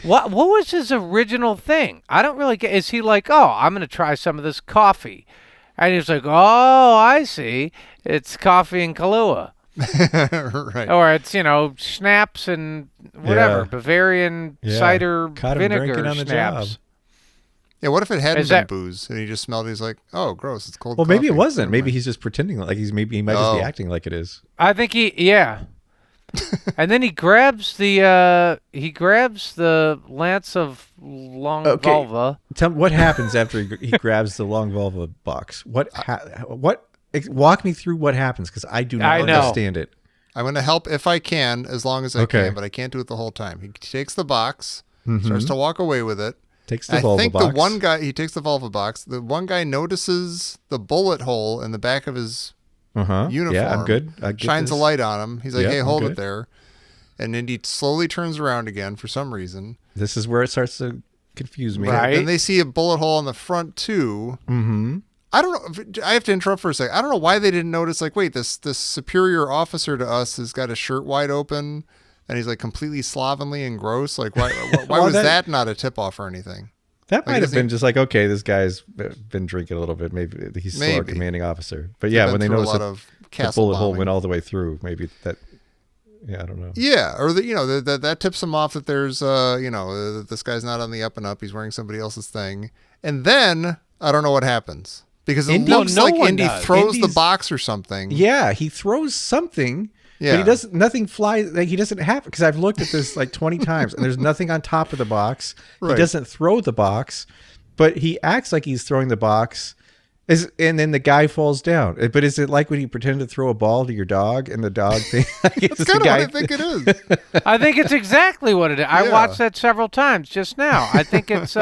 D: What was his original thing? I don't really get. Is he like, oh, I'm going to try some of this coffee? And he's like, oh, I see. It's coffee and Kahlua.
B: Right.
D: Or it's, schnapps and whatever.
C: Yeah.
D: Bavarian
C: Yeah.
D: cider
C: Caught him
D: vinegar
C: drinking on the
D: schnapps.
C: job.
B: Yeah, what if it hadn't
D: Is
B: been
D: that-
B: booze and he just smelled it? He's like, oh, gross, it's cold
C: Well, maybe it
B: coffee.
C: wasn't.
B: Never
C: Maybe
B: mind.
C: he's just pretending like he might just be
B: Oh.
C: acting like it is.
D: I think And then he grabs the lance of long vulva.
C: Tell me what happens after he grabs the long vulva box. Walk me through what happens, because I do not understand it.
B: I'm going to help if I can, as long as I can, but I can't do it the whole time. He takes the box, starts to walk away with it.
C: Takes the vulva box.
B: He takes the vulva box. The one guy notices the bullet hole in the back of his uniform. Yeah, I'm good. Shines a light on him. He's like, hey, hold it there. And Indy slowly turns around again for some reason.
C: This is where it starts to confuse me.
B: Right. Then they see a bullet hole in the front too. Mm-hmm. I don't know. I have to interrupt for a second. I don't know why they didn't notice. Like, wait, this superior officer to us has got his shirt wide open, and he's like completely slovenly and gross. Like, why was that not a tip off or anything?
C: That might have been just like, okay, this guy's been drinking a little bit. Maybe he's still a commanding officer. But yeah, when they notice the bullet hole went all the way through, maybe that. Yeah, I don't know.
B: Yeah, or that tips him off that there's this guy's not on the up and up. He's wearing somebody else's thing, and then I don't know what happens. Because it looks like Indy throws the box or something.
C: Yeah, he throws something, but he doesn't. Nothing flies. Like, he doesn't have. Because I've looked at this like 20 times, and there's nothing on top of the box. Right. He doesn't throw the box, but he acts like he's throwing the box. And then the guy falls down. But is it like when you pretend to throw a ball to your dog, and the dog thing?
B: That's kind of what I think it is.
D: I think it's exactly what it is. I watched that several times just now. I think it's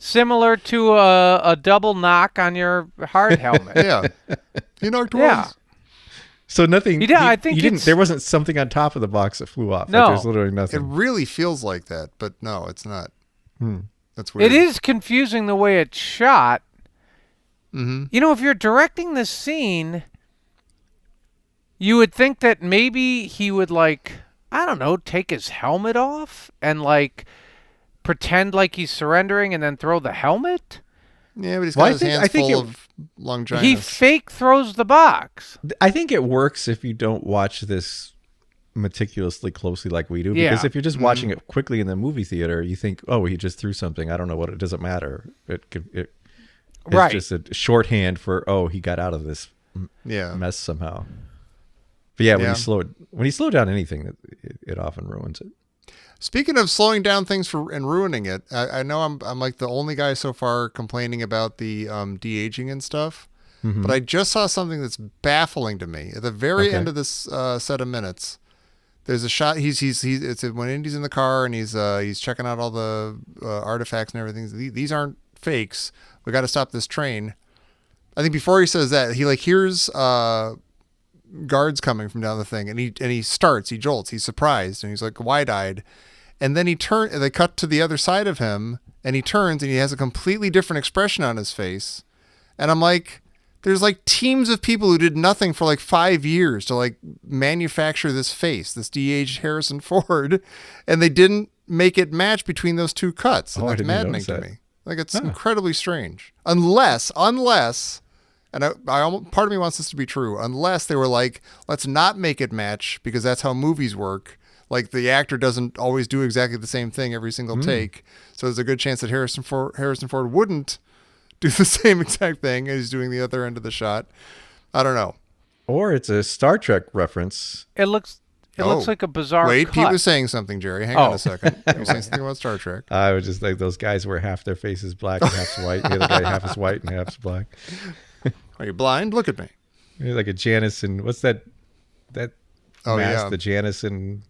D: similar to a double knock on your hard helmet.
B: Yeah, he knocked once.
C: So nothing.
D: I think
C: you didn't. There wasn't something on top of the box that flew off.
D: No,
C: like, there's literally nothing.
B: It really feels like that, but no, it's not. That's weird.
D: It is confusing the way it's shot. Mm-hmm. You know, if you're directing this scene, you would think that maybe he would, like, I don't know, take his helmet off and, like, pretend like he's surrendering and then throw the helmet.
B: Yeah, but he's got his hands full of Longinus.
D: He fake throws the box.
C: I think it works if you don't watch this meticulously closely like we do. Because if you're just watching it quickly in the movie theater, you think, oh, he just threw something. I don't know what. It doesn't matter. It's just a shorthand for, oh, he got out of this mess somehow. But yeah, when you slow down anything, it often ruins it.
B: Speaking of slowing down things and ruining it, I know I'm like the only guy so far complaining about the de-aging and stuff, but I just saw something that's baffling to me. At the very end of this set of minutes, there's a shot. It's when Indy's in the car and he's checking out all the artifacts and everything. These aren't fakes. We got to stop this train. I think before he says that, he like hears guards coming from down the thing, and he jolts. He's surprised, and he's like wide-eyed. And then they cut to the other side of him, and he turns, and he has a completely different expression on his face. And I'm like, there's like teams of people who did nothing for like 5 years to like manufacture this face, this de-aged Harrison Ford, and they didn't make it match between those two cuts. And that's maddening to me. Like, it's incredibly strange. Unless, and part of me wants this to be true, unless they were like, let's not make it match because that's how movies work. Like, the actor doesn't always do exactly the same thing every single take. So there's a good chance that Harrison Ford wouldn't do the same exact thing as he's doing the other end of the shot. I don't know.
C: Or it's a Star Trek reference.
D: It looks like a bizarre cut.
B: Pete was saying something, Jerry. Hang on a second. He was saying something about Star Trek.
C: I was just like those guys where half their face is black and half's white. The other guy half is white and half's black.
B: Are you blind? Look at me.
C: You're like a Janice and what's that mask? The Janice and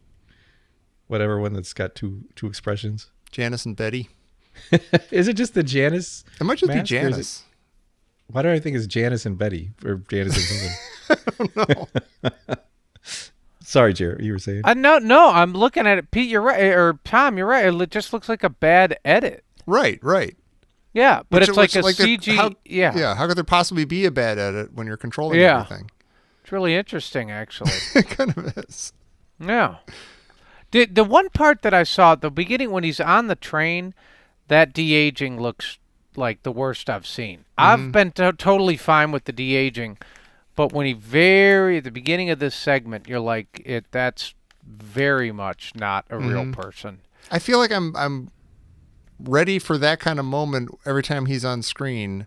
C: whatever one that's got two expressions.
B: Janice and Betty.
C: Is it just the Janice?
B: It might just be Janice.
C: Why do I think it's Janice and Betty or Janice and something?
B: I don't know.
C: Sorry, Jared, you were saying?
D: No, I'm looking at it. Pete, you're right. Or Tom, you're right. It just looks like a bad edit.
B: Right.
D: Yeah, but it's like a CG.
B: How could there possibly be a bad edit when you're controlling everything?
D: It's really interesting, actually.
B: It kind of is.
D: Yeah. The one part that I saw at the beginning when he's on the train, that de-aging looks like the worst I've seen. I've been totally fine with the de-aging. But when at the beginning of this segment, you're like, that's very much not a real person.
B: I feel like I'm ready for that kind of moment every time he's on screen,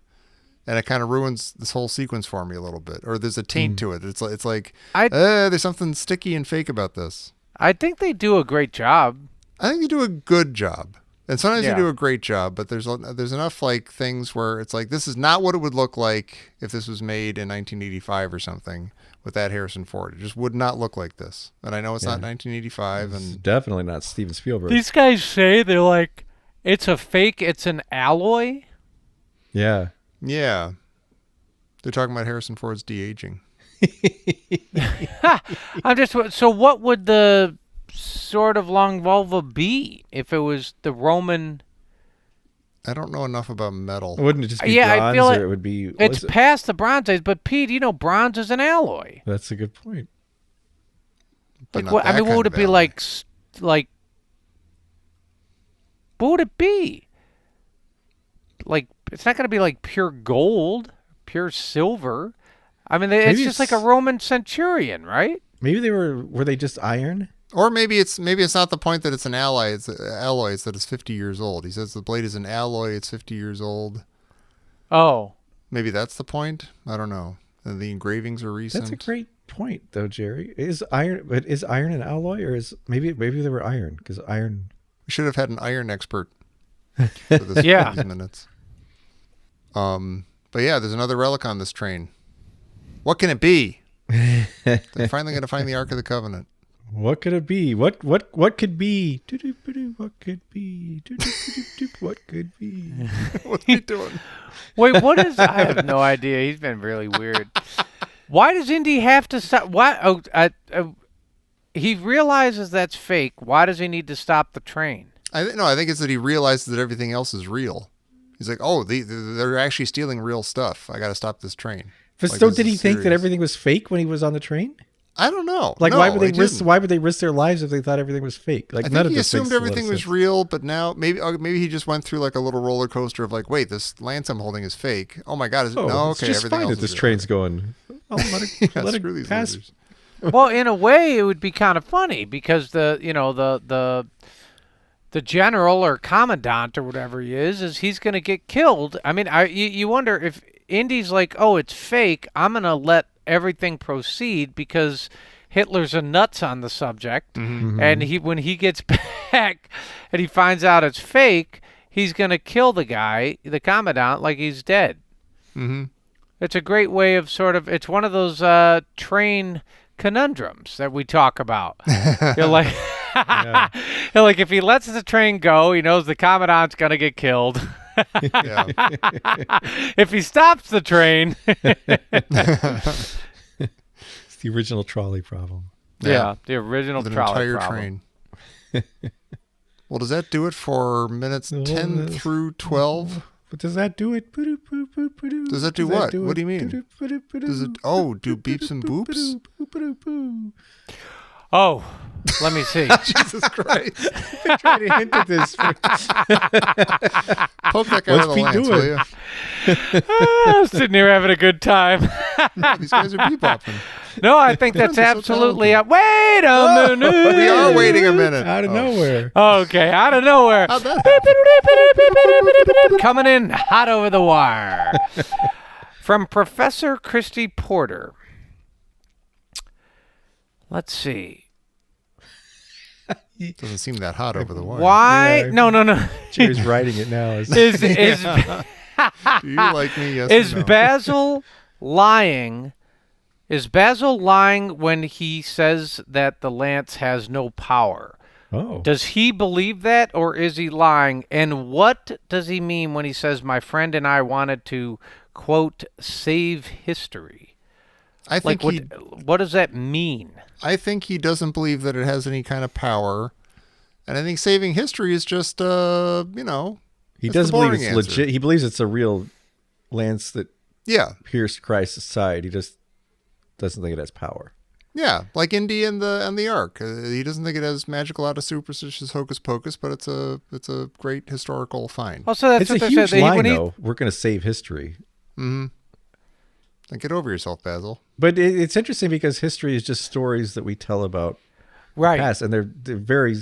B: and it kind of ruins this whole sequence for me a little bit. Or there's a taint to it. It's like there's something sticky and fake about this.
D: I think they do a great job.
B: I think you do a good job. And sometimes
D: Yeah.
B: you do a great job, but there's enough like things where it's like this is not what it would look like if this was made in 1985 or something with that Harrison Ford. It just would not look like this. And I know it's not 1985
C: It's
B: and
C: definitely not Steven Spielberg.
D: These guys say they're like, it's a fake, it's an alloy.
C: Yeah.
B: yeah. They're talking about Harrison Ford's de-aging.
D: I'm just so. What would the sort of long vulva be if it was the Roman?
B: I don't know enough about metal.
C: Wouldn't it just be
D: Yeah, I
C: bronze,
D: feel
C: or
D: like
C: it would be?
D: It's past the Bronze Age, but Pete, bronze is an alloy.
C: That's a good point.
B: But
D: Like
B: not
D: what? I
B: that
D: mean, what
B: kind
D: would
B: of
D: it be
B: alloy.
D: like? What would it be? Like, it's not going to be like pure gold, pure silver. I mean, it's
C: Maybe
D: just like a
C: it's-
D: Roman centurion, right?
C: Maybe were they just iron?
B: Or maybe it's not the point that it's an alloy. It's alloy. It's that it's 50 years old. He says the blade is an alloy. It's 50 years old.
D: Oh,
B: Maybe that's the point. I don't know. And the engravings are recent.
C: That's a great point, though, Jerry. Is iron an alloy, or is maybe they were iron? Because iron.
B: We should have had an iron expert for this,
D: Yeah.
B: these minutes. But yeah, there's another relic on this train. What can it be? They're finally going to find the Ark of the Covenant.
C: What could it be? What could be? Doo-doo-ba-doo, what could be? Doo-doo-ba-doo-doo, what could be?
B: What's he doing?
D: wait, what is? I have no idea. He's been really weird. Why does Indy have to stop? Why? He realizes that's fake. Why does he need to stop the train?
B: I think it's that he realizes that everything else is real. He's like, oh, they're actually stealing real stuff. I got to stop this train.
C: But
B: Like,
C: so
B: this
C: did he
B: is
C: think that
B: serious.
C: everying was fake when he was on the train?
B: I don't know.
C: Like,
B: No,
C: why would they
B: he
C: risk?
B: didn't.
C: Why would they risk their lives if they thought everything was fake? Like,
B: I
C: none
B: think
C: of
B: he
C: this makes
B: assumed
C: a lot of
B: everything was
C: sense.
B: real, but now maybe he just went through like a little roller coaster of like, wait, this lance I'm holding is fake. Oh my god, is it?
C: Oh,
B: No,
C: it's
B: okay,
C: just
B: everything
C: fine
B: else
C: that this
B: is real.
C: train's going. I'll let it,
B: Yeah,
C: let
B: screw
C: it
B: these
C: pass.
B: losers.
D: Well, in a way, it would be kind of funny because the general or commandant or whatever he is he's going to get killed. I mean, you wonder if Indy's like, oh, it's fake. I'm going to let everything proceed because Hitler's a nuts on the subject, and when he gets back and he finds out it's fake, he's going to kill the guy, the commandant, like he's dead.
B: Mm-hmm.
D: It's a great way of it's one of those train conundrums that we talk about. You're like, you're like, if he lets the train go, he knows the commandant's going to get killed.
B: Yeah.
D: If he stops the train,
C: It's the original trolley problem.
D: yeah, the original
B: With an
D: trolley
B: entire
D: problem.
B: train. Well, does that do it for minutes 10 through 12?
C: But does that do it? Does
B: Does that do what? What do you mean? Does it? Oh, do beeps and boops?
D: Oh, let me see.
B: Jesus Christ!
C: Try to hint at this.
B: Poke that guy
C: What's
B: with a
C: Pete
B: lance,
C: doing?
B: will you?
D: I'm sitting here having a good time.
B: These guys are bebopping.
D: No, I think that's
B: They're so
D: absolutely. Wait a minute.
B: We are waiting a minute.
C: Out of nowhere.
B: Okay,
D: out of nowhere.
B: How'd that happen?
D: Coming in hot over the wire. From Professor Christy Porter. Let's see.
B: Doesn't seem that hot over the wire.
D: Why?
C: Yeah.
D: No.
C: Jerry's writing it now.
D: Is
B: Do you like me? Yes
D: is
B: or no?
D: Basil lying? Is Basil lying when he says that the lance has no power?
C: Oh.
D: Does he believe that, or is he lying? And what does he mean when he says, my friend and I wanted to, quote, save history?
B: I think
D: What does that mean?
B: I think he doesn't believe that it has any kind of power, and I think saving history is just,
C: He
B: that's
C: does
B: the
C: believe
B: boring
C: it's
B: answer.
C: legit. He believes it's a real lance that
B: Yeah,
C: pierced Christ's side. He just doesn't think it has power.
B: yeah, like Indy and the Ark. He doesn't think it has magical, out of superstitious hocus pocus, but it's a great historical find.
D: Also, that's
C: It's
D: what
C: a
D: they
C: huge
D: said.
C: line,
D: When he-
C: though. We're going to save history.
B: Mm-hmm. Then get over yourself, Basil.
C: But it's interesting because history is just stories that we tell about
D: right.
C: past, and they're very,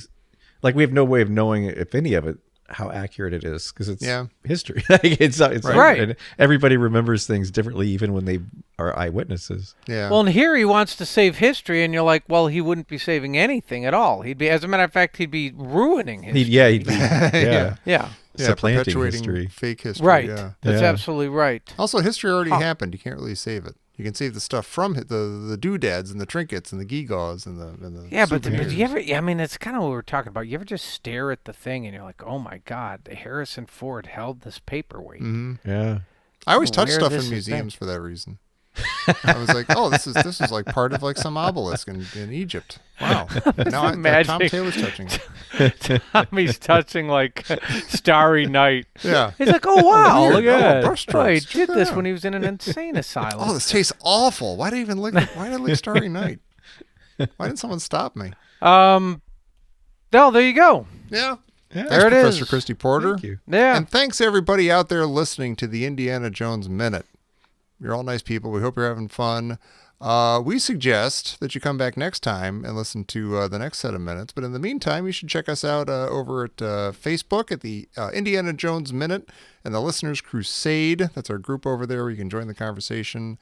C: like, we have no way of knowing if any of it how accurate it is because it's
B: Yeah.
C: history. Like, it's
D: Right.
C: and everybody remembers things differently, even when they are eyewitnesses.
B: Yeah.
D: Well, and here he wants to save history, and you're like, well, he wouldn't be saving anything at all. He'd be, as a matter of fact, he'd be ruining history.
C: He'd be, yeah,
D: Yeah,
C: supplanting
B: perpetuating
C: history.
B: fake history.
D: right.
B: Yeah.
D: That's
C: Yeah.
D: absolutely right.
B: Also, history already happened. You can't really save it. You can save the stuff from the doodads and the trinkets and the gewgaws and the
D: Yeah, but
B: souvenirs.
D: you ever? I mean, it's kind of what we're talking about. You ever just stare at the thing and you're like, oh my God, Harrison Ford held this paperweight.
C: Yeah.
B: I always touch
D: where
B: stuff
D: this
B: in
D: has
B: museums for that reason. I was like, oh, this is like part of like some obelisk in Egypt. Wow. Now Tom
D: imagining-
B: Taylor's touching it.
D: Tommy's touching like Starry Night.
B: Yeah.
D: He's like, oh wow,
B: Weird.
D: look at
B: Oh,
D: that.
B: brushstrokes.
D: Oh, he
B: Check
D: did
B: that
D: this
B: out.
D: when he was in an insane asylum.
B: Oh, this tastes awful. Why did I even lick? Why did I lick Starry Night? Why didn't someone stop me?
D: No, there you go.
B: Yeah.
C: Yeah.
B: Thanks,
D: There it
B: Professor
D: is.
B: Christy Porter.
C: Thank you.
D: Yeah.
B: And thanks everybody out there listening to the Indiana Jones Minute. You're all nice people. We hope you're having fun. We suggest that you come back next time and listen to the next set of minutes. But in the meantime, you should check us out over at Facebook at the Indiana Jones Minute and the Listeners Crusade. That's our group over there where you can join the conversation.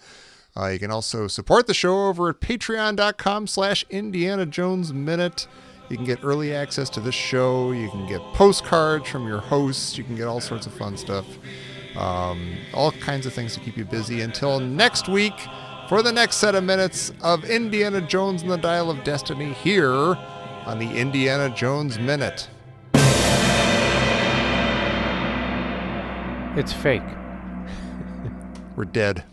B: You can also support the show over at patreon.com/Indiana Jones Minute. You can get early access to this show. You can get postcards from your hosts. You can get all sorts of fun stuff. All kinds of things to keep you busy. Until next week, for the next set of minutes of Indiana Jones and the Dial of Destiny here on the Indiana Jones Minute.
D: It's fake.
B: We're dead.